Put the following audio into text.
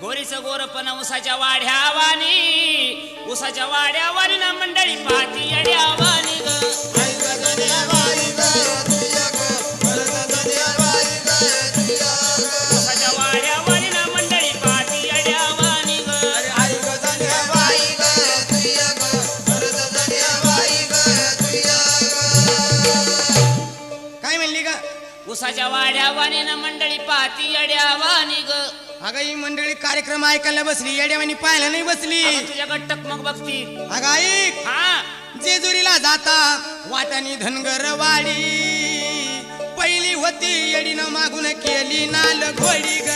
गोरीचं गोरपण उसाच्या वाड्यावानी, उसाच्या वाड्यावानी ना मंडळी पाती येड्यावानी ग. उसाच्या वाड्यावानी ना मंडळी पाती येड्यावानी ग. काय म्हणली का? उसाच्या वाड्यावानी ना मंडळी पाती येड्यावानी ग. अगं ही मंडळी कार्यक्रम ऐकायला बसली, येड्यावानी पाहायला नाही बसली. तुझ्याकडे टकमक बघती. अगं ऐक, हा जेजुरीला जाता वाटानी धनगरवाडी, पहिली होती येडीनं मागून केली नाल घोडी ग.